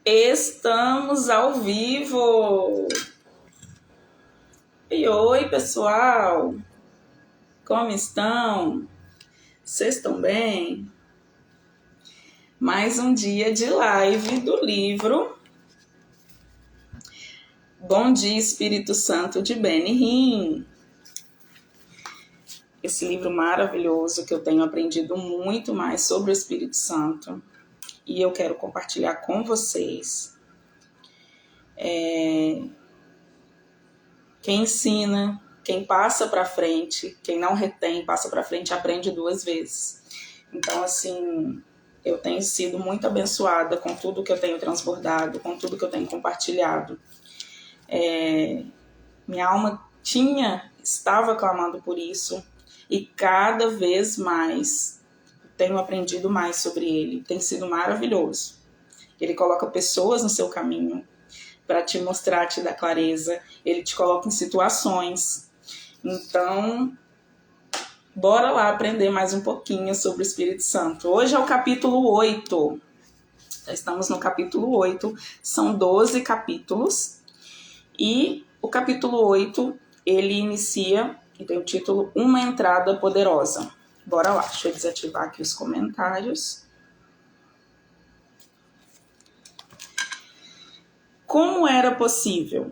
Estamos ao vivo! E oi, pessoal! Como estão? Vocês estão bem? Mais um dia de live do livro Bom Dia, Espírito Santo, de Benny Hinn. Esse livro maravilhoso que eu tenho aprendido muito mais sobre o Espírito Santo e eu quero compartilhar com vocês. Quem ensina, quem passa para frente, quem não retém, passa para frente, aprende 2 vezes. Então, assim, eu tenho sido muito abençoada com tudo que eu tenho transbordado, com tudo que eu tenho compartilhado. Minha alma estava clamando por isso e cada vez mais tenho aprendido mais sobre ele. Tem sido maravilhoso. Ele coloca pessoas no seu caminho para te mostrar, te dar clareza. Ele te coloca em situações. Então, bora lá aprender mais um pouquinho sobre o Espírito Santo. Hoje é o capítulo 8. Já estamos no capítulo 8. São 12 capítulos. E o capítulo 8, ele inicia, e tem o título Uma Entrada Poderosa. Bora lá, deixa eu desativar aqui os comentários. Como era possível?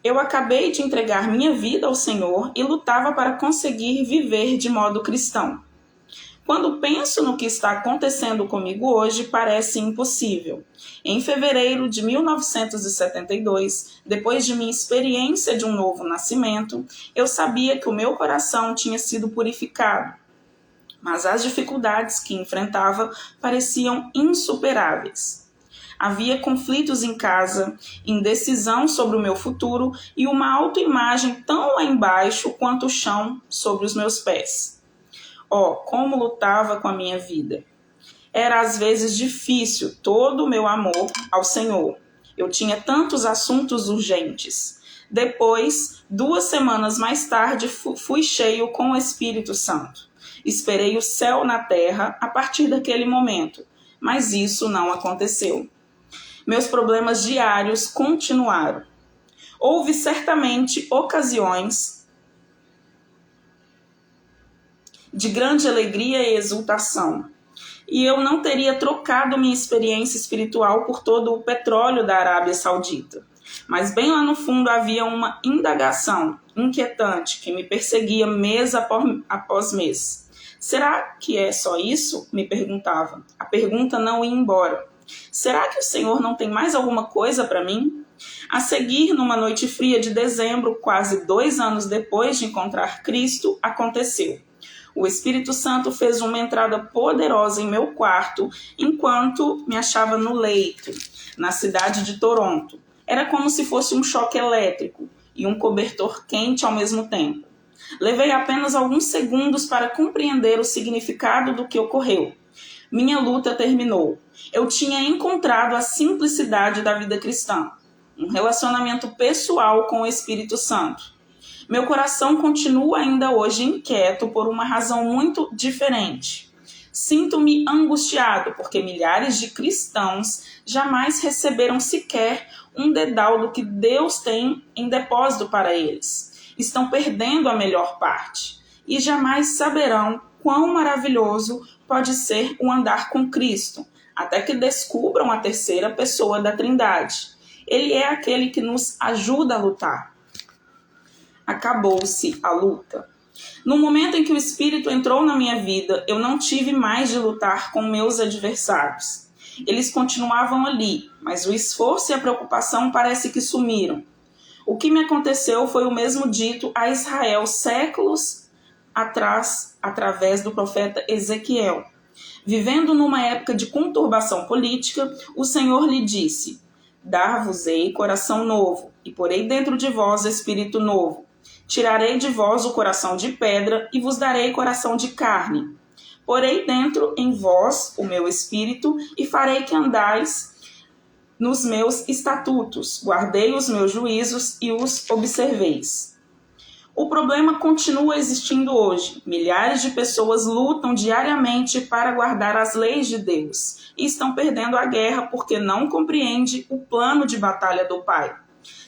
Eu acabei de entregar minha vida ao Senhor e lutava para conseguir viver de modo cristão. Quando penso no que está acontecendo comigo hoje, parece impossível. Em fevereiro de 1972, depois de minha experiência de um novo nascimento, eu sabia que o meu coração tinha sido purificado. Mas as dificuldades que enfrentava pareciam insuperáveis. Havia conflitos em casa, indecisão sobre o meu futuro e uma autoimagem tão lá embaixo quanto o chão sobre os meus pés. Como lutava com a minha vida. Era às vezes difícil todo o meu amor ao Senhor. Eu tinha tantos assuntos urgentes. Depois, 2 semanas mais tarde, fui cheio com o Espírito Santo. Esperei o céu na terra a partir daquele momento, mas isso não aconteceu. Meus problemas diários continuaram. Houve certamente ocasiões de grande alegria e exultação, e eu não teria trocado minha experiência espiritual por todo o petróleo da Arábia Saudita. Mas bem lá no fundo havia uma indagação inquietante que me perseguia mês após mês. Será que é só isso? Me perguntava. A pergunta não ia embora. Será que o Senhor não tem mais alguma coisa para mim? A seguir, numa noite fria de dezembro, quase 2 anos depois de encontrar Cristo, aconteceu. O Espírito Santo fez uma entrada poderosa em meu quarto enquanto me achava no leito, na cidade de Toronto. Era como se fosse um choque elétrico e um cobertor quente ao mesmo tempo. Levei apenas alguns segundos para compreender o significado do que ocorreu. Minha luta terminou. Eu tinha encontrado a simplicidade da vida cristã, um relacionamento pessoal com o Espírito Santo. Meu coração continua ainda hoje inquieto por uma razão muito diferente. Sinto-me angustiado porque milhares de cristãos jamais receberam sequer um dedal do que Deus tem em depósito para eles. Estão perdendo a melhor parte e jamais saberão quão maravilhoso pode ser o andar com Cristo, até que descubram a terceira pessoa da Trindade. Ele é aquele que nos ajuda a lutar. Acabou-se a luta. No momento em que o Espírito entrou na minha vida, eu não tive mais de lutar com meus adversários. Eles continuavam ali, mas o esforço e a preocupação parece que sumiram. O que me aconteceu foi o mesmo dito a Israel séculos atrás, através do profeta Ezequiel. Vivendo numa época de conturbação política, o Senhor lhe disse: Dar-vos-ei coração novo, e porei dentro de vós espírito novo. Tirarei de vós o coração de pedra e vos darei coração de carne. Porei dentro em vós o meu espírito e farei que andais nos meus estatutos. Guardei os meus juízos e os observeis. O problema continua existindo hoje. Milhares de pessoas lutam diariamente para guardar as leis de Deus e estão perdendo a guerra porque não compreendem o plano de batalha do Pai.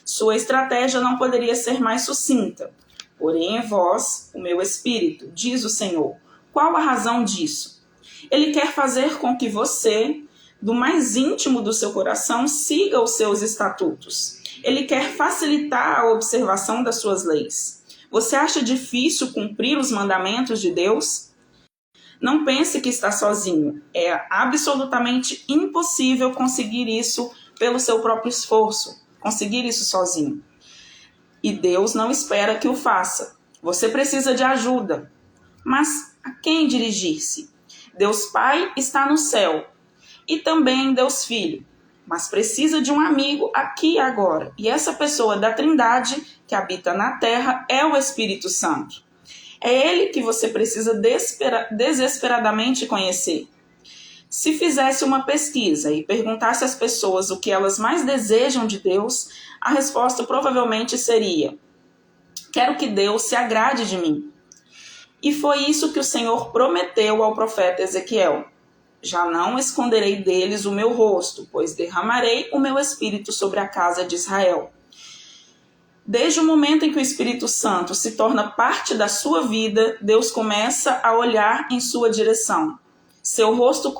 Sua estratégia não poderia ser mais sucinta. Porém, em vós, o meu espírito, diz o Senhor. Qual a razão disso? Ele quer fazer com que você, do mais íntimo do seu coração, siga os seus estatutos. Ele quer facilitar a observação das suas leis. Você acha difícil cumprir os mandamentos de Deus? Não pense que está sozinho. É absolutamente impossível conseguir isso pelo seu próprio esforço, conseguir isso sozinho. E Deus não espera que o faça. Você precisa de ajuda. Mas a quem dirigir-se? Deus Pai está no céu e também Deus Filho, mas precisa de um amigo aqui e agora. E essa pessoa da Trindade que habita na terra é o Espírito Santo. É ele que você precisa desesperadamente conhecer. Se fizesse uma pesquisa e perguntasse às pessoas o que elas mais desejam de Deus, a resposta provavelmente seria: quero que Deus se agrade de mim. E foi isso que o Senhor prometeu ao profeta Ezequiel. Já não esconderei deles o meu rosto, pois derramarei o meu espírito sobre a casa de Israel. Desde o momento em que o Espírito Santo se torna parte da sua vida, Deus começa a olhar em sua direção. Seu rosto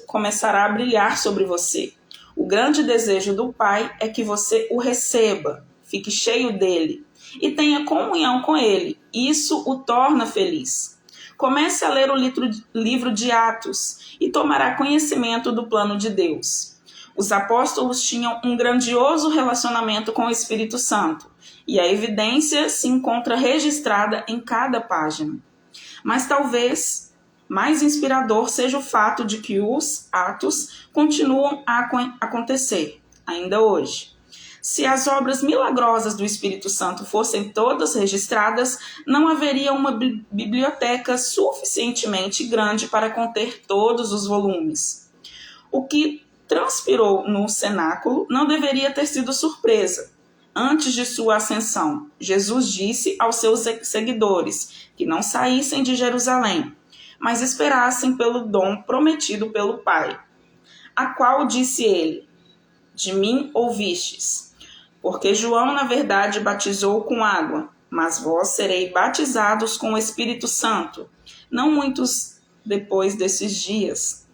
começará a brilhar sobre você. O grande desejo do Pai é que você o receba, fique cheio dele e tenha comunhão com ele. Isso o torna feliz. Comece a ler o livro de Atos e tomará conhecimento do plano de Deus. Os apóstolos tinham um grandioso relacionamento com o Espírito Santo e a evidência se encontra registrada em cada página. Mas talvez mais inspirador seja o fato de que os atos continuam a acontecer, ainda hoje. Se as obras milagrosas do Espírito Santo fossem todas registradas, não haveria uma biblioteca suficientemente grande para conter todos os volumes. O que transpirou no cenáculo não deveria ter sido surpresa. Antes de sua ascensão, Jesus disse aos seus seguidores que não saíssem de Jerusalém, mas esperassem pelo dom prometido pelo Pai. A qual disse ele: de mim ouvistes. Porque João, na verdade, batizou com água, mas vós sereis batizados com o Espírito Santo, não muitos depois desses dias.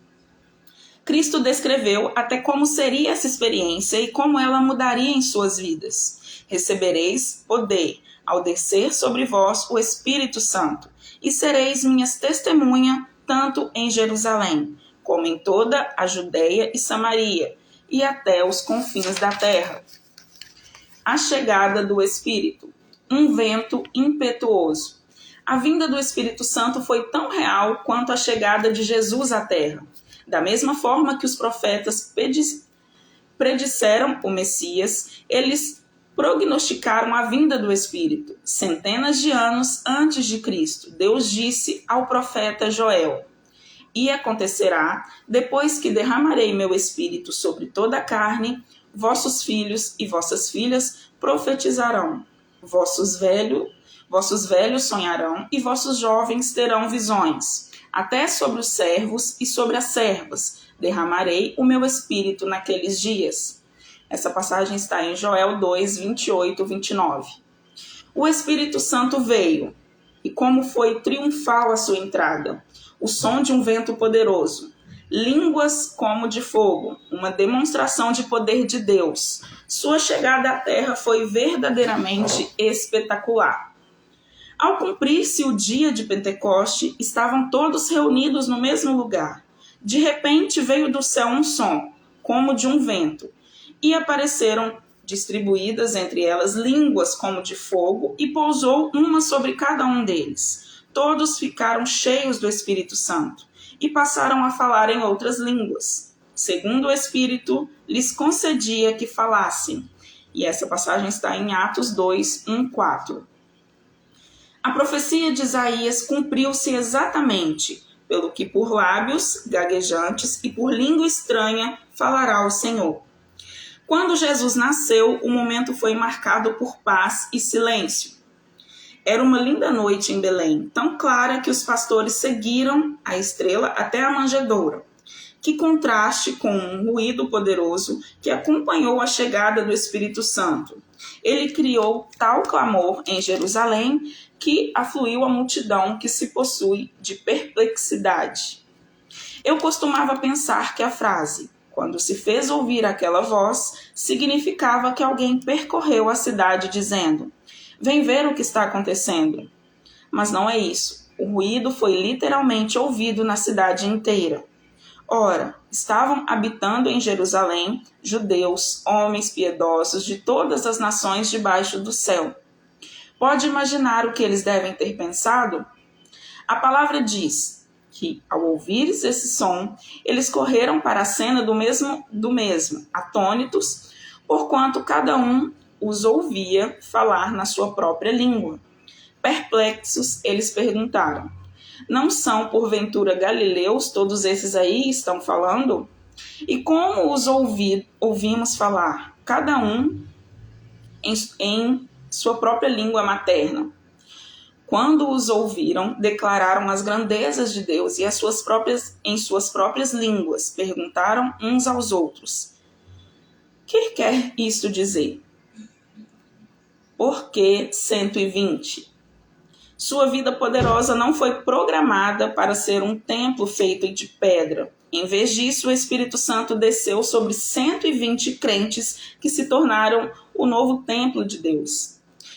Cristo descreveu até como seria essa experiência e como ela mudaria em suas vidas. Recebereis poder ao descer sobre vós o Espírito Santo, e sereis minhas testemunhas tanto em Jerusalém, como em toda a Judeia e Samaria, e até os confins da terra. A chegada do Espírito, um vento impetuoso. A vinda do Espírito Santo foi tão real quanto a chegada de Jesus à terra. Da mesma forma que os profetas predisseram o Messias, eles prognosticaram a vinda do Espírito. Centenas de anos antes de Cristo, Deus disse ao profeta Joel: e acontecerá, depois que derramarei meu Espírito sobre toda a carne, vossos filhos e vossas filhas profetizarão, vossos velhos sonharão e vossos jovens terão visões. Até sobre os servos e sobre as servas derramarei o meu Espírito naqueles dias. Essa passagem está em Joel 2, 28, 29. O Espírito Santo veio, e como foi triunfal a sua entrada! O som de um vento poderoso, línguas como de fogo, uma demonstração de poder de Deus. Sua chegada à terra foi verdadeiramente espetacular. Ao cumprir-se o dia de Pentecoste, estavam todos reunidos no mesmo lugar. De repente veio do céu um som, como de um vento, e apareceram distribuídas entre elas línguas como de fogo, e pousou uma sobre cada um deles. Todos ficaram cheios do Espírito Santo e passaram a falar em outras línguas, segundo o Espírito lhes concedia que falassem. E essa passagem está em Atos 2, 1, 4. A profecia de Isaías cumpriu-se exatamente, pelo que por lábios gaguejantes e por língua estranha falará o Senhor. Quando Jesus nasceu, o momento foi marcado por paz e silêncio. Era uma linda noite em Belém, tão clara que os pastores seguiram a estrela até a manjedoura. Que contraste com um ruído poderoso que acompanhou a chegada do Espírito Santo. Ele criou tal clamor em Jerusalém que afluiu a multidão que se possui de perplexidade. Eu costumava pensar que a frase, quando se fez ouvir aquela voz, significava que alguém percorreu a cidade dizendo: "Vem ver o que está acontecendo." Mas não é isso. O ruído foi literalmente ouvido na cidade inteira. Ora, estavam habitando em Jerusalém judeus, homens piedosos de todas as nações debaixo do céu. Pode imaginar o que eles devem ter pensado? A palavra diz que, ao ouvires esse som, eles correram para a cena do mesmo, atônitos, porquanto cada um os ouvia falar na sua própria língua. Perplexos, eles perguntaram: "Não são, porventura, galileus todos esses aí estão falando? E como os ouvimos falar, cada um em sua própria língua materna?" Quando os ouviram, declararam as grandezas de Deus e em suas próprias línguas. Perguntaram uns aos outros: "Que quer isto dizer? Por que 120? Sua vida poderosa não foi programada para ser um templo feito de pedra. Em vez disso, o Espírito Santo desceu sobre 120 crentes que se tornaram o novo templo de Deus.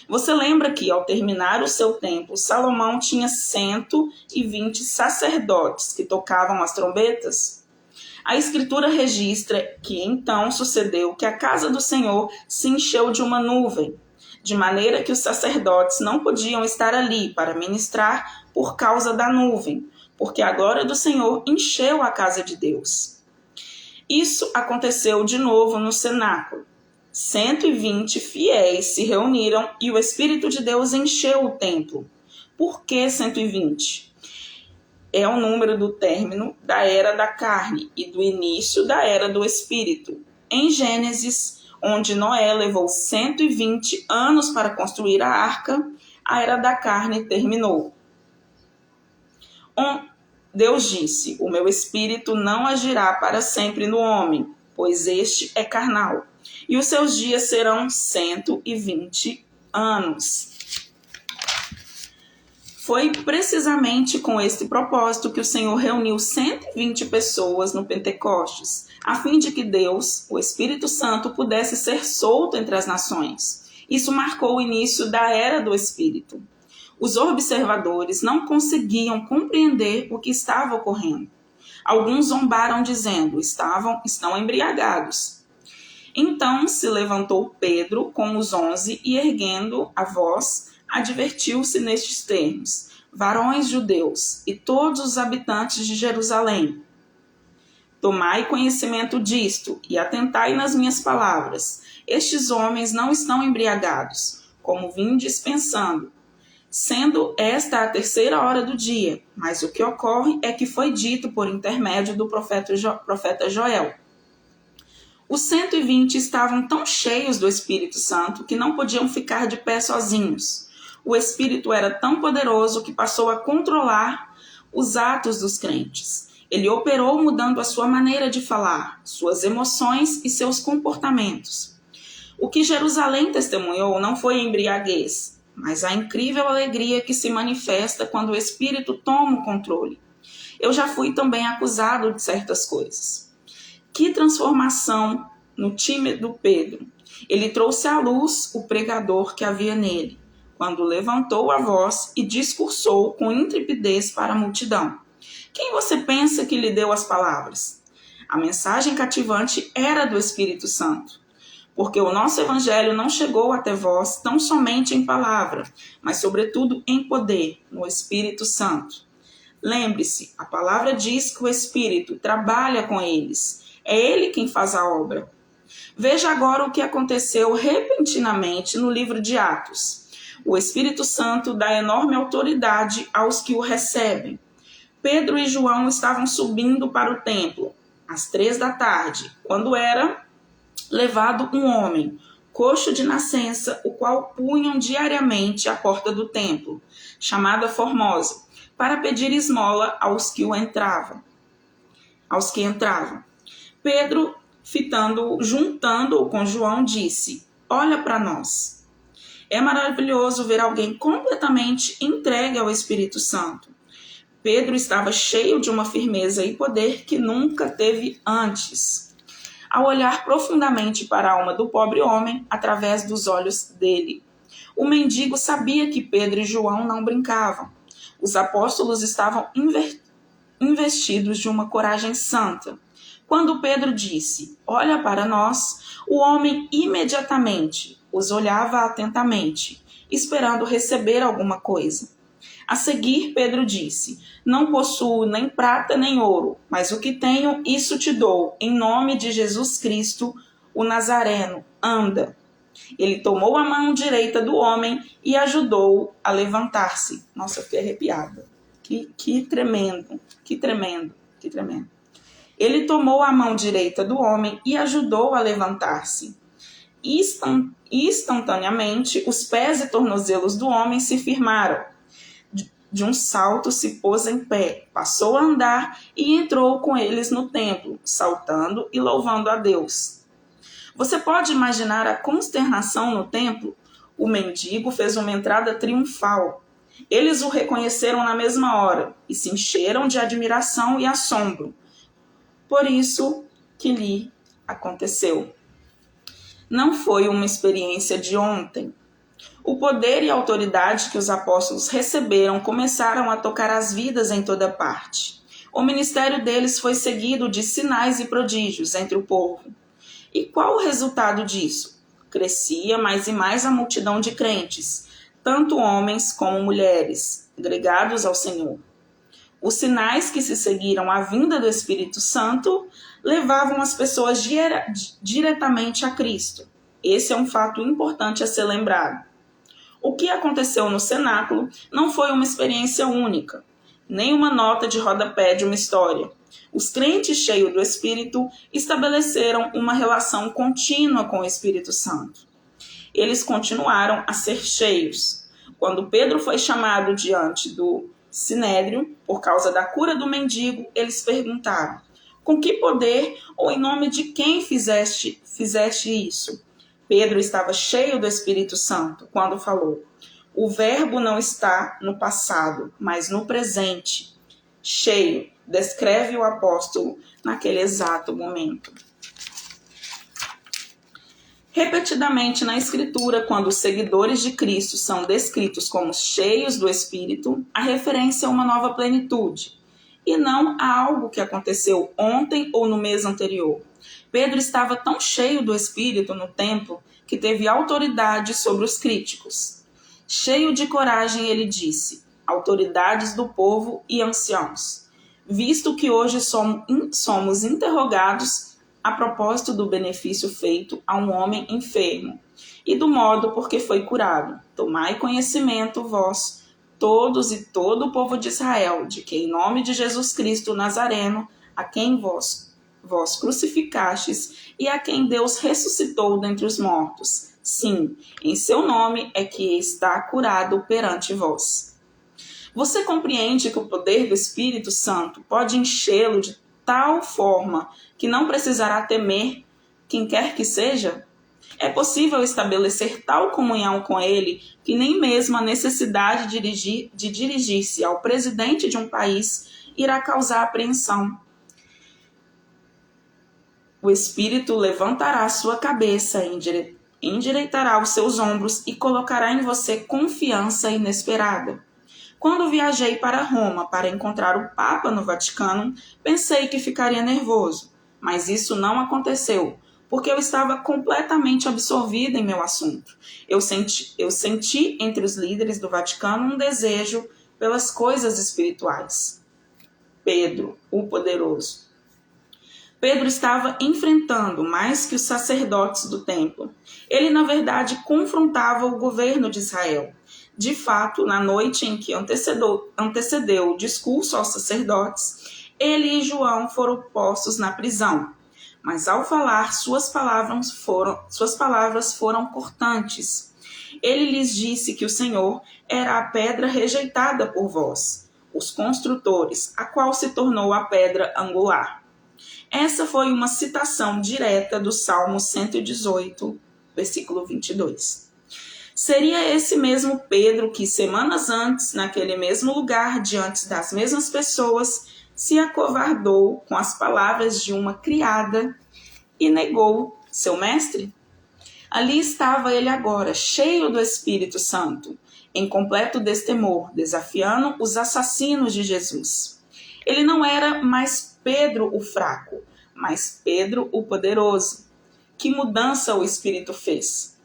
Você lembra que, ao terminar o seu templo, Salomão tinha 120 sacerdotes que tocavam as trombetas? A Escritura registra que então sucedeu que a casa do Senhor se encheu de uma nuvem, de maneira que os sacerdotes não podiam estar ali para ministrar por causa da nuvem, porque a glória do Senhor encheu a casa de Deus. Isso aconteceu de novo no cenáculo. 120 fiéis se reuniram e o Espírito de Deus encheu o templo. Por que 120? É o número do término da era da carne e do início da era do Espírito. Em Gênesis, onde Noé levou 120 anos para construir a arca, a era da carne terminou. Deus disse: "O meu espírito não agirá para sempre no homem, pois este é carnal, e os seus dias serão 120 anos." Foi precisamente com este propósito que o Senhor reuniu 120 pessoas no Pentecostes, a fim de que Deus, o Espírito Santo, pudesse ser solto entre as nações. Isso marcou o início da era do Espírito. Os observadores não conseguiam compreender o que estava ocorrendo. Alguns zombaram dizendo: estão embriagados. Então se levantou Pedro com os 11 e, erguendo a voz, advertiu-se nestes termos: "Varões judeus e todos os habitantes de Jerusalém, tomai conhecimento disto e atentai nas minhas palavras. Estes homens não estão embriagados, como vim dispensando, sendo esta a 3ª hora do dia, mas o que ocorre é que foi dito por intermédio do profeta Joel." Os 120 estavam tão cheios do Espírito Santo que não podiam ficar de pé sozinhos. O Espírito era tão poderoso que passou a controlar os atos dos crentes. Ele operou mudando a sua maneira de falar, suas emoções e seus comportamentos. O que Jerusalém testemunhou não foi embriaguez, mas a incrível alegria que se manifesta quando o Espírito toma o controle. Eu já fui também acusado de certas coisas. Que transformação no time do Pedro! Ele trouxe à luz o pregador que havia nele, quando levantou a voz e discursou com intrepidez para a multidão. Quem você pensa que lhe deu as palavras? A mensagem cativante era do Espírito Santo, porque o nosso evangelho não chegou até vós tão somente em palavra, mas sobretudo em poder, no Espírito Santo. Lembre-se, a palavra diz que o Espírito trabalha com eles. É ele quem faz a obra. Veja agora o que aconteceu repentinamente no livro de Atos. O Espírito Santo dá enorme autoridade aos que o recebem. Pedro e João estavam subindo para o templo, às 3 da tarde, quando era levado um homem coxo de nascença, o qual punham diariamente à porta do templo, chamada Formosa, para pedir esmola aos que entravam. Pedro, juntando-o com João, disse: olha para nós. É maravilhoso ver alguém completamente entregue ao Espírito Santo. Pedro estava cheio de uma firmeza e poder que nunca teve antes. Ao olhar profundamente para a alma do pobre homem, através dos olhos dele, o mendigo sabia que Pedro e João não brincavam. Os apóstolos estavam investidos de uma coragem santa. Quando Pedro disse: olha para nós, o homem imediatamente os olhava atentamente, esperando receber alguma coisa. A seguir, Pedro disse: não possuo nem prata nem ouro, mas o que tenho, isso te dou. Em nome de Jesus Cristo, o Nazareno, anda. Ele tomou a mão direita do homem e ajudou-o a levantar-se. Nossa, eu fiquei arrepiada. Que tremendo, que tremendo, que tremendo. Ele tomou a mão direita do homem e ajudou-o a levantar-se. Instantaneamente, os pés e tornozelos do homem se firmaram. De um salto se pôs em pé, passou a andar e entrou com eles no templo, saltando e louvando a Deus. Você pode imaginar a consternação no templo? O mendigo fez uma entrada triunfal. Eles o reconheceram na mesma hora e se encheram de admiração e assombro. Por isso que lhe aconteceu. Não foi uma experiência de ontem. O poder e a autoridade que os apóstolos receberam começaram a tocar as vidas em toda parte. O ministério deles foi seguido de sinais e prodígios entre o povo. E qual o resultado disso? Crescia mais e mais a multidão de crentes, tanto homens como mulheres, agregados ao Senhor. Os sinais que se seguiram à vinda do Espírito Santo levavam as pessoas diretamente a Cristo. Esse é um fato importante a ser lembrado. O que aconteceu no cenáculo não foi uma experiência única, nem uma nota de rodapé de uma história. Os crentes cheios do Espírito estabeleceram uma relação contínua com o Espírito Santo. Eles continuaram a ser cheios. Quando Pedro foi chamado diante do Sinédrio, por causa da cura do mendigo, eles perguntaram: com que poder ou em nome de quem fizeste isso? Pedro estava cheio do Espírito Santo quando falou: o verbo não está no passado, mas no presente. Cheio, descreve o apóstolo naquele exato momento. Repetidamente na Escritura, quando os seguidores de Cristo são descritos como cheios do Espírito, a referência é uma nova plenitude, e não a algo que aconteceu ontem ou no mês anterior. Pedro estava tão cheio do Espírito no templo que teve autoridade sobre os críticos. Cheio de coragem, ele disse: autoridades do povo e anciãos, visto que hoje somos interrogados a propósito do benefício feito a um homem enfermo e do modo por que foi curado, tomai conhecimento vós, todos e todo o povo de Israel, de que em nome de Jesus Cristo Nazareno, a quem vós crucificastes e a quem Deus ressuscitou dentre os mortos, sim, em seu nome é que está curado perante vós. Você compreende que o poder do Espírito Santo pode enchê-lo de tal forma que não precisará temer quem quer que seja? É possível estabelecer tal comunhão com ele que nem mesmo a necessidade de dirigir-se ao presidente de um país irá causar apreensão. O Espírito levantará sua cabeça, endireitará os seus ombros e colocará em você confiança inesperada. Quando viajei para Roma para encontrar o Papa no Vaticano, pensei que ficaria nervoso, mas isso não aconteceu, porque eu estava completamente absorvida em meu assunto. Eu senti entre os líderes do Vaticano um desejo pelas coisas espirituais. Pedro, o poderoso. Pedro estava enfrentando mais que os sacerdotes do templo. Ele, na verdade, confrontava o governo de Israel. De fato, na noite em que antecedeu o discurso aos sacerdotes, ele e João foram postos na prisão. mas ao falar, suas palavras foram cortantes. Ele lhes disse que o Senhor era a pedra rejeitada por vós, os construtores, a qual se tornou a pedra angular. Essa foi uma citação direta do Salmo 118, versículo 22. Seria esse mesmo Pedro que, semanas antes, naquele mesmo lugar, diante das mesmas pessoas, se acovardou com as palavras de uma criada e negou seu mestre? Ali estava ele agora, cheio do Espírito Santo, em completo destemor, desafiando os assassinos de Jesus. Ele não era mais Pedro o fraco, mas Pedro o poderoso. Que mudança o Espírito fez!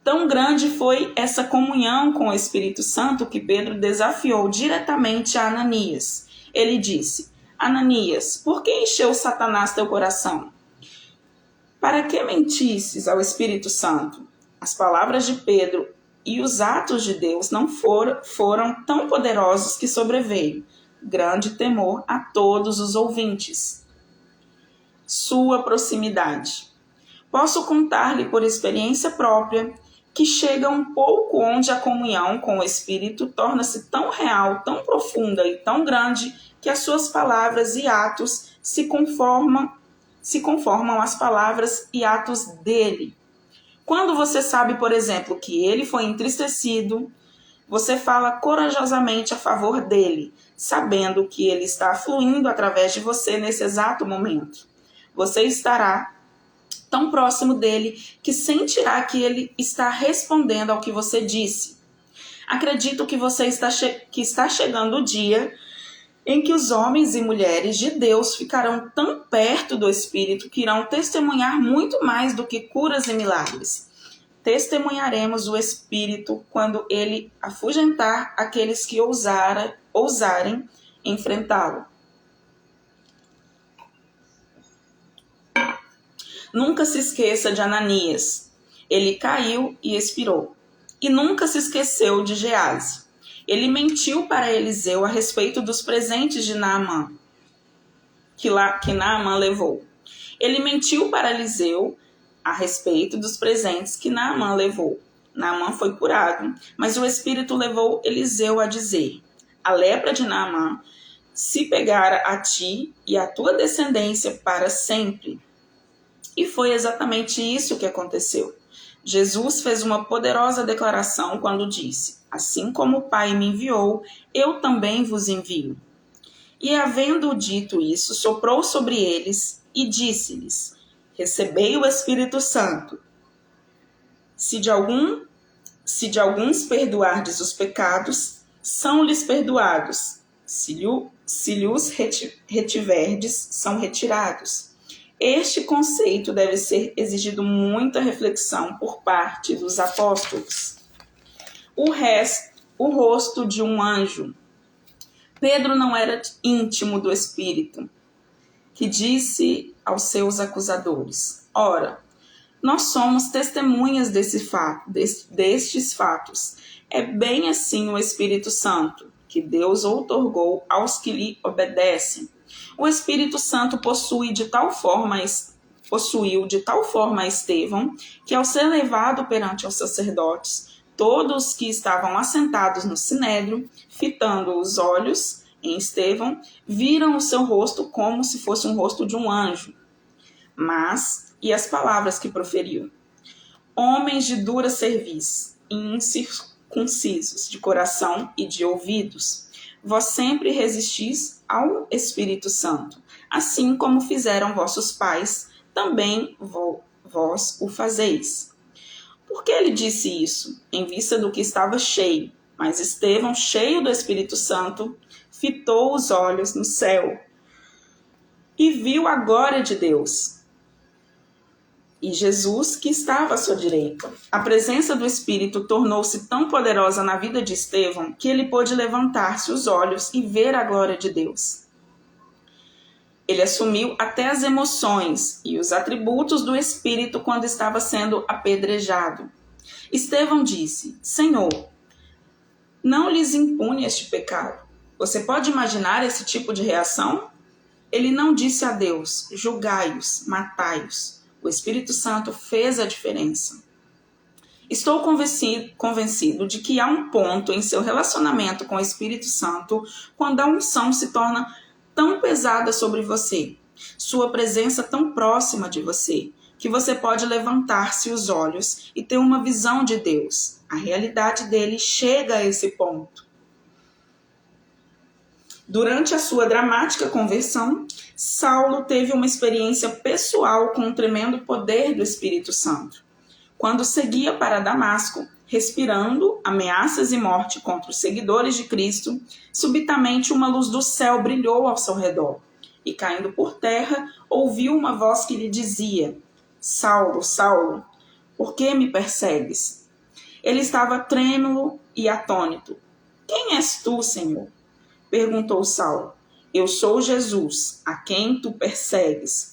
Tão grande foi essa comunhão com o Espírito Santo que Pedro desafiou diretamente a Ananias. Ele disse: Ananias, por que encheu Satanás teu coração? Para que mentisses ao Espírito Santo? As palavras de Pedro e os atos de Deus não foram tão poderosos que sobreveio grande temor a todos os ouvintes. Sua proximidade. Posso contar-lhe por experiência própria que chega um pouco onde a comunhão com o Espírito torna-se tão real, tão profunda e tão grande que as suas palavras e atos se conformam às palavras e atos dele. Quando você sabe, por exemplo, que ele foi entristecido, você fala corajosamente a favor dele, sabendo que ele está fluindo através de você nesse exato momento. Você estará tão próximo dele que sentirá que ele está respondendo ao que você disse. Acredito que está chegando o dia em que os homens e mulheres de Deus ficarão tão perto do Espírito que irão testemunhar muito mais do que curas e milagres. Testemunharemos o Espírito quando ele afugentar aqueles que ousarem enfrentá-lo. Nunca se esqueça de Ananias. Ele caiu e expirou. E nunca se esqueceu de Gease. Ele mentiu para Eliseu a respeito dos presentes de Naamã, que Naamã levou. Ele mentiu para Eliseu a respeito dos presentes que Naamã levou. Naamã foi curado, mas o Espírito levou Eliseu a dizer: a lepra de Naamã se pegara a ti e a tua descendência para sempre. E foi exatamente isso que aconteceu. Jesus fez uma poderosa declaração quando disse: assim como o Pai me enviou, eu também vos envio. E havendo dito isso, soprou sobre eles e disse-lhes: recebei o Espírito Santo. Se de alguns perdoardes os pecados, são-lhes perdoados. Se lhos retiverdes, são retirados. Este conceito deve ser exigido muita reflexão por parte dos apóstolos. O rosto de um anjo. Pedro não era íntimo do Espírito, que disse aos seus acusadores: ora, nós somos testemunhas destes fatos. É bem assim o Espírito Santo, que Deus outorgou aos que lhe obedecem. O Espírito Santo possuiu de tal forma a Estevão, que ao ser levado perante os sacerdotes, todos que estavam assentados no sinédrio, fitando os olhos em Estevão, viram o seu rosto como se fosse um rosto de um anjo. E as palavras que proferiu: homens de dura cerviz, incircuncisos de coração e de ouvidos, vós sempre resistis ao Espírito Santo, assim como fizeram vossos pais, também vós o fazeis. Por que ele disse isso? Em vista do que estava cheio. Mas Estevão, cheio do Espírito Santo, fitou os olhos no céu e viu a glória de Deus e Jesus, que estava à sua direita. A presença do Espírito tornou-se tão poderosa na vida de Estevão que ele pôde levantar-se os olhos e ver a glória de Deus. Ele assumiu até as emoções e os atributos do Espírito quando estava sendo apedrejado. Estevão disse: Senhor, não lhes impune este pecado. Você pode imaginar esse tipo de reação? Ele não disse a Deus: julgai-os, matai-os. O Espírito Santo fez a diferença. Estou convencido de que há um ponto em seu relacionamento com o Espírito Santo quando a unção se torna tão pesada sobre você, sua presença tão próxima de você, que você pode levantar-se os olhos e ter uma visão de Deus. A realidade dele chega a esse ponto. Durante a sua dramática conversão, Saulo teve uma experiência pessoal com o tremendo poder do Espírito Santo. Quando seguia para Damasco, respirando ameaças e morte contra os seguidores de Cristo, subitamente uma luz do céu brilhou ao seu redor. E caindo por terra, ouviu uma voz que lhe dizia: Saulo, Saulo, por que me persegues? Ele estava trêmulo e atônito. Quem és tu, Senhor? Perguntou Saulo. Eu sou Jesus, a quem tu persegues.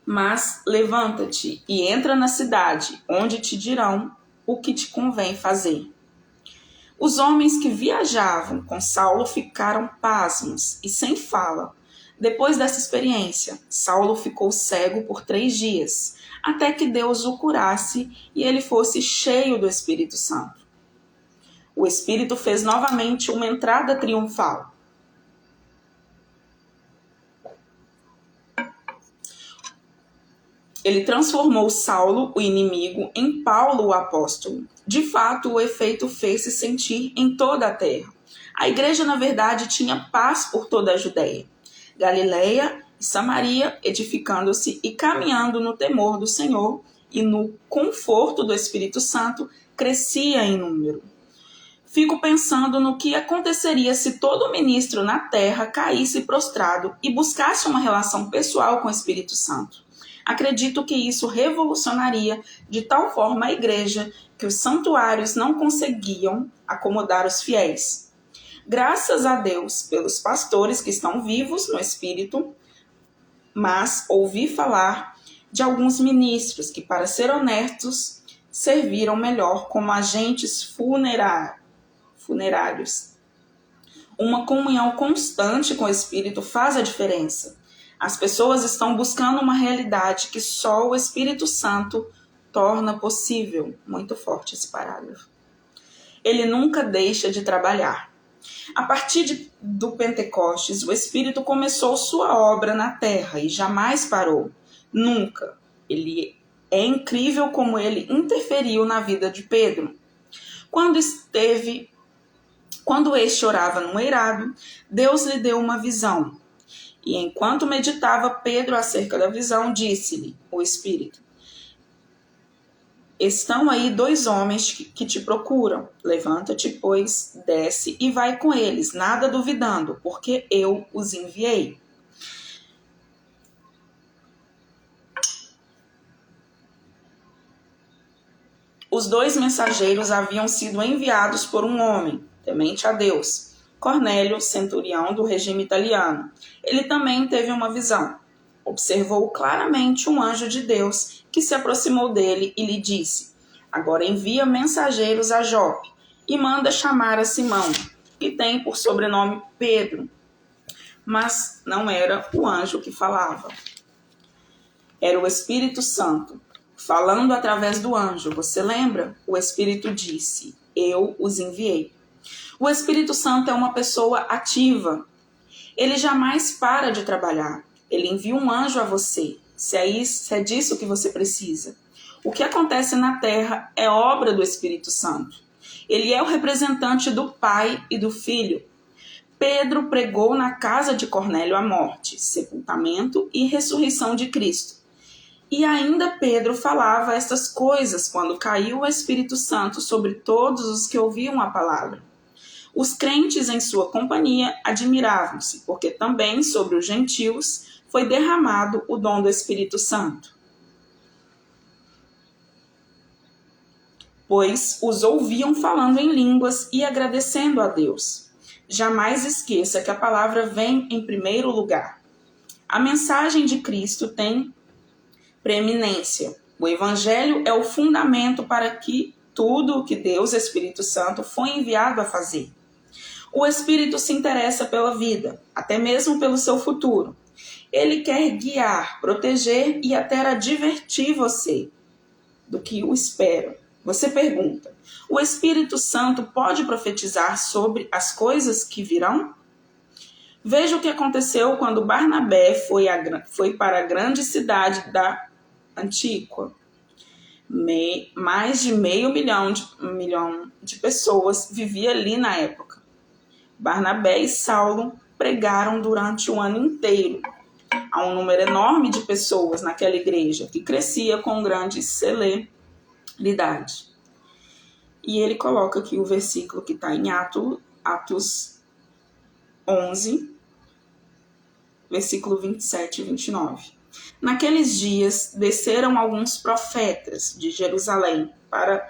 Mas levanta-te e entra na cidade, onde te dirão o que te convém fazer. Os homens que viajavam com Saulo ficaram pasmos e sem fala. Depois dessa experiência, Saulo ficou cego por 3 dias, até que Deus o curasse e ele fosse cheio do Espírito Santo. O Espírito fez novamente uma entrada triunfal. Ele transformou Saulo, o inimigo, em Paulo, o apóstolo. De fato, o efeito fez-se sentir em toda a terra. A igreja, na verdade, tinha paz por toda a Judéia, Galileia e Samaria, edificando-se e caminhando no temor do Senhor e no conforto do Espírito Santo, crescia em número. Fico pensando no que aconteceria se todo ministro na terra caísse prostrado e buscasse uma relação pessoal com o Espírito Santo. Acredito que isso revolucionaria de tal forma a igreja que os santuários não conseguiam acomodar os fiéis. Graças a Deus pelos pastores que estão vivos no Espírito, mas ouvi falar de alguns ministros que, para ser honestos, serviram melhor como agentes funerários. Uma comunhão constante com o Espírito faz a diferença. As pessoas estão buscando uma realidade que só o Espírito Santo torna possível. Muito forte esse parágrafo. Ele nunca deixa de trabalhar. A partir do Pentecostes, o Espírito começou sua obra na terra e jamais parou. Nunca. É incrível como ele interferiu na vida de Pedro. Quando este orava no eirado, Deus lhe deu uma visão. E enquanto meditava Pedro acerca da visão, disse-lhe o Espírito: Estão aí 2 homens que te procuram. Levanta-te, pois, desce e vai com eles, nada duvidando, porque eu os enviei. Os 2 mensageiros haviam sido enviados por um homem, temente a Deus, Cornélio, centurião do regime italiano. Ele também teve uma visão. Observou claramente um anjo de Deus que se aproximou dele e lhe disse: Agora envia mensageiros a Jope e manda chamar a Simão, que tem por sobrenome Pedro. Mas não era o anjo que falava. Era o Espírito Santo, falando através do anjo. Você lembra? O Espírito disse: Eu os enviei. O Espírito Santo é uma pessoa ativa. Ele jamais para de trabalhar. Ele envia um anjo a você, se é disso que você precisa. O que acontece na terra é obra do Espírito Santo. Ele é o representante do Pai e do Filho. Pedro pregou na casa de Cornélio a morte, sepultamento e ressurreição de Cristo. E ainda Pedro falava estas coisas quando caiu o Espírito Santo sobre todos os que ouviam a palavra. Os crentes em sua companhia admiravam-se, porque também sobre os gentios foi derramado o dom do Espírito Santo. Pois os ouviam falando em línguas e agradecendo a Deus. Jamais esqueça que a palavra vem em primeiro lugar. A mensagem de Cristo tem preeminência. O Evangelho é o fundamento para que tudo o que Deus, Espírito Santo, foi enviado a fazer. O Espírito se interessa pela vida, até mesmo pelo seu futuro. Ele quer guiar, proteger e até advertir você do que o espera. Você pergunta: o Espírito Santo pode profetizar sobre as coisas que virão? Veja o que aconteceu quando Barnabé foi para a grande cidade da Antíoquia. Mais de meio milhão de pessoas vivia ali na época. Barnabé e Saulo pregaram durante o ano inteiro. Há um número enorme de pessoas naquela igreja que crescia com grande celeridade. E ele coloca aqui o versículo que está em Atos 11, versículo 27 e 29. Naqueles dias desceram alguns profetas de Jerusalém para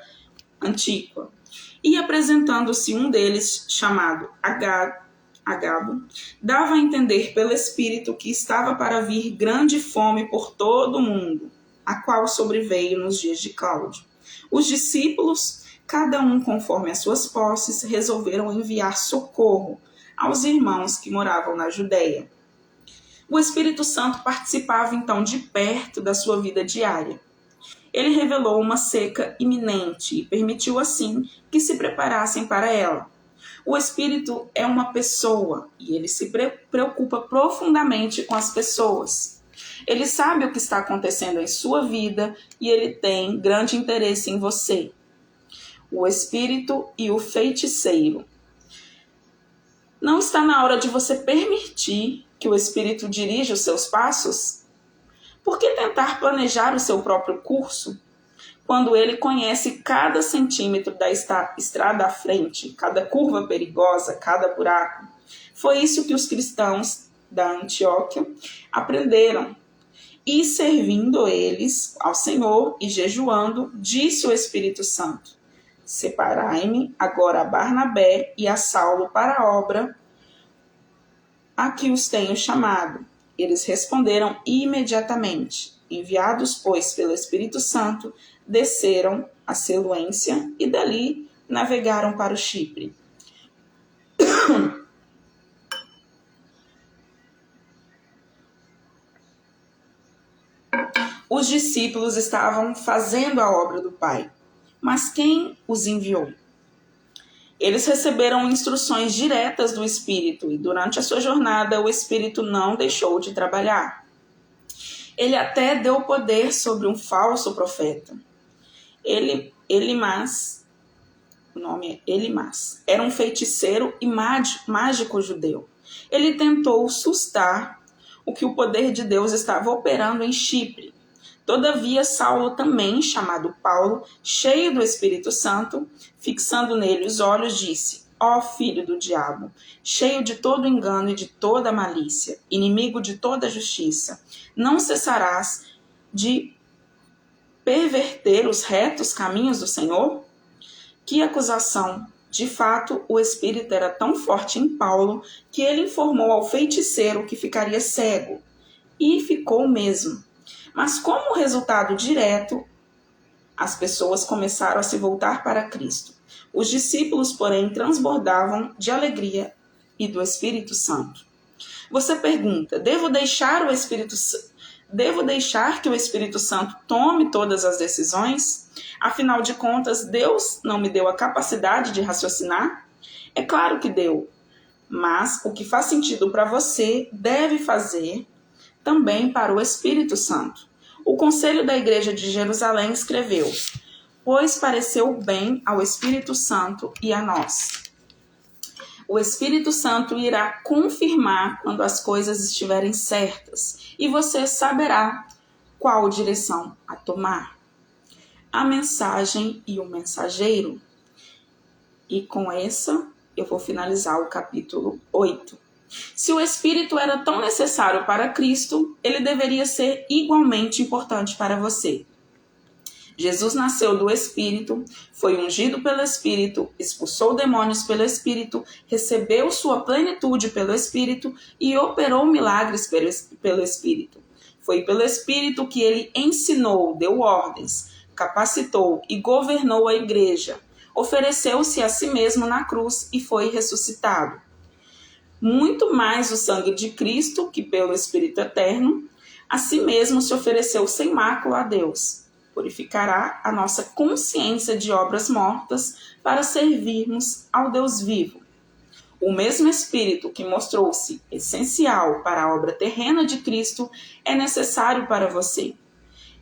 Antíoquia, e apresentando-se um deles, chamado Agabo, dava a entender pelo Espírito que estava para vir grande fome por todo o mundo, a qual sobreveio nos dias de Cláudio. Os discípulos, cada um conforme as suas posses, resolveram enviar socorro aos irmãos que moravam na Judéia. O Espírito Santo participava então de perto da sua vida diária. Ele revelou uma seca iminente e permitiu assim que se preparassem para ela. O Espírito é uma pessoa e ele se preocupa profundamente com as pessoas. Ele sabe o que está acontecendo em sua vida e ele tem grande interesse em você. O Espírito e o feiticeiro. Não está na hora de você permitir que o Espírito dirija os seus passos? Por que tentar planejar o seu próprio curso, quando ele conhece cada centímetro da estrada à frente, cada curva perigosa, cada buraco? Foi isso que os cristãos da Antioquia aprenderam. E servindo eles ao Senhor e jejuando, disse o Espírito Santo: separai-me agora a Barnabé e a Saulo para a obra a que os tenho chamado. Eles responderam imediatamente. Enviados, pois, pelo Espírito Santo, desceram a Seleucia e dali navegaram para o Chipre. Os discípulos estavam fazendo a obra do Pai, mas quem os enviou? Eles receberam instruções diretas do Espírito e durante a sua jornada o Espírito não deixou de trabalhar. Ele até deu poder sobre um falso profeta. Elimas, o nome é Elimas, era um feiticeiro e mágico judeu. Ele tentou sustar o que o poder de Deus estava operando em Chipre. Todavia, Saulo também, chamado Paulo, cheio do Espírito Santo, fixando nele os olhos, disse: ó filho do diabo, cheio de todo engano e de toda malícia, inimigo de toda justiça, não cessarás de perverter os retos caminhos do Senhor? Que acusação! De fato, o Espírito era tão forte em Paulo que ele informou ao feiticeiro que ficaria cego. E ficou mesmo. Mas como resultado direto, as pessoas começaram a se voltar para Cristo. Os discípulos, porém, transbordavam de alegria e do Espírito Santo. Você pergunta: devo deixar que o Espírito Santo tome todas as decisões? Afinal de contas, Deus não me deu a capacidade de raciocinar? É claro que deu. Mas o que faz sentido para você deve fazer também para o Espírito Santo. O Conselho da Igreja de Jerusalém escreveu: pois pareceu bem ao Espírito Santo e a nós. O Espírito Santo irá confirmar quando as coisas estiverem certas e você saberá qual direção a tomar. A mensagem e o mensageiro. E com essa eu vou finalizar o capítulo 8. Se o Espírito era tão necessário para Cristo, ele deveria ser igualmente importante para você. Jesus nasceu do Espírito, foi ungido pelo Espírito, expulsou demônios pelo Espírito, recebeu sua plenitude pelo Espírito e operou milagres pelo Espírito. Foi pelo Espírito que ele ensinou, deu ordens, capacitou e governou a igreja. ofereceu-se a si mesmo na cruz e foi ressuscitado. Muito mais o sangue de Cristo, que pelo Espírito Eterno, a si mesmo se ofereceu sem mácula a Deus, purificará a nossa consciência de obras mortas para servirmos ao Deus vivo. O mesmo Espírito que mostrou-se essencial para a obra terrena de Cristo é necessário para você.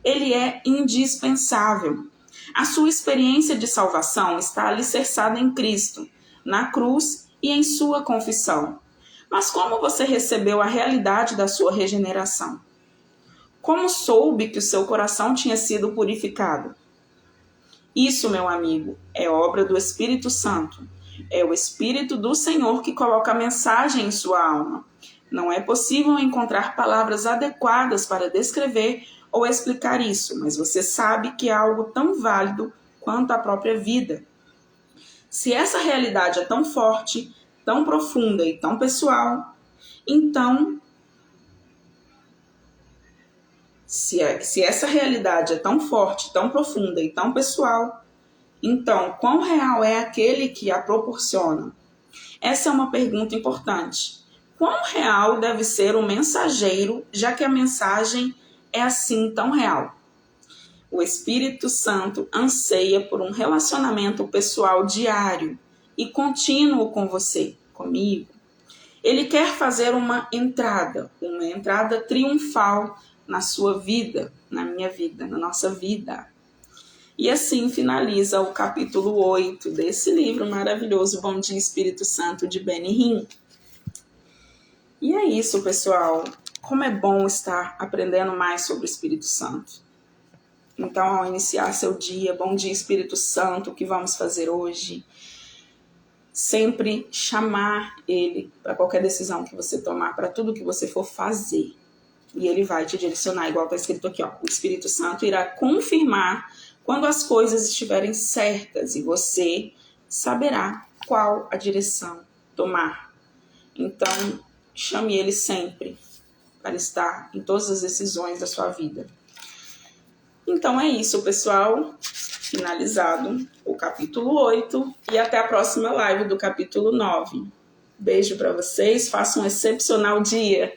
Ele é indispensável. A sua experiência de salvação está alicerçada em Cristo, na cruz e em sua confissão. Mas como você recebeu a realidade da sua regeneração? Como soube que o seu coração tinha sido purificado? Isso, meu amigo, é obra do Espírito Santo. É o Espírito do Senhor que coloca a mensagem em sua alma. Não é possível encontrar palavras adequadas para descrever ou explicar isso, mas você sabe que é algo tão válido quanto a própria vida. Se essa realidade é tão forte, tão profunda e tão pessoal, então, se essa realidade é tão forte, tão profunda e tão pessoal, então, quão real é aquele que a proporciona? Essa é uma pergunta importante. Quão real deve ser o mensageiro, já que a mensagem é assim tão real? O Espírito Santo anseia por um relacionamento pessoal diário e contínuo com você, comigo. Ele quer fazer uma entrada triunfal na sua vida, na minha vida, na nossa vida. E assim finaliza o capítulo 8 desse livro maravilhoso, Bom Dia Espírito Santo, de Benny Hinn. E é isso, pessoal. Como é bom estar aprendendo mais sobre o Espírito Santo. Então, ao iniciar seu dia, Bom Dia Espírito Santo, o que vamos fazer hoje? Sempre chamar ele para qualquer decisão que você tomar, para tudo que você for fazer. E ele vai te direcionar, igual está escrito aqui, ó. O Espírito Santo irá confirmar quando as coisas estiverem certas e você saberá qual a direção tomar. Então, chame ele sempre para estar em todas as decisões da sua vida. Então é isso, pessoal. Finalizado o capítulo 8 e até a próxima live do capítulo 9. Beijo para vocês, façam um excepcional dia.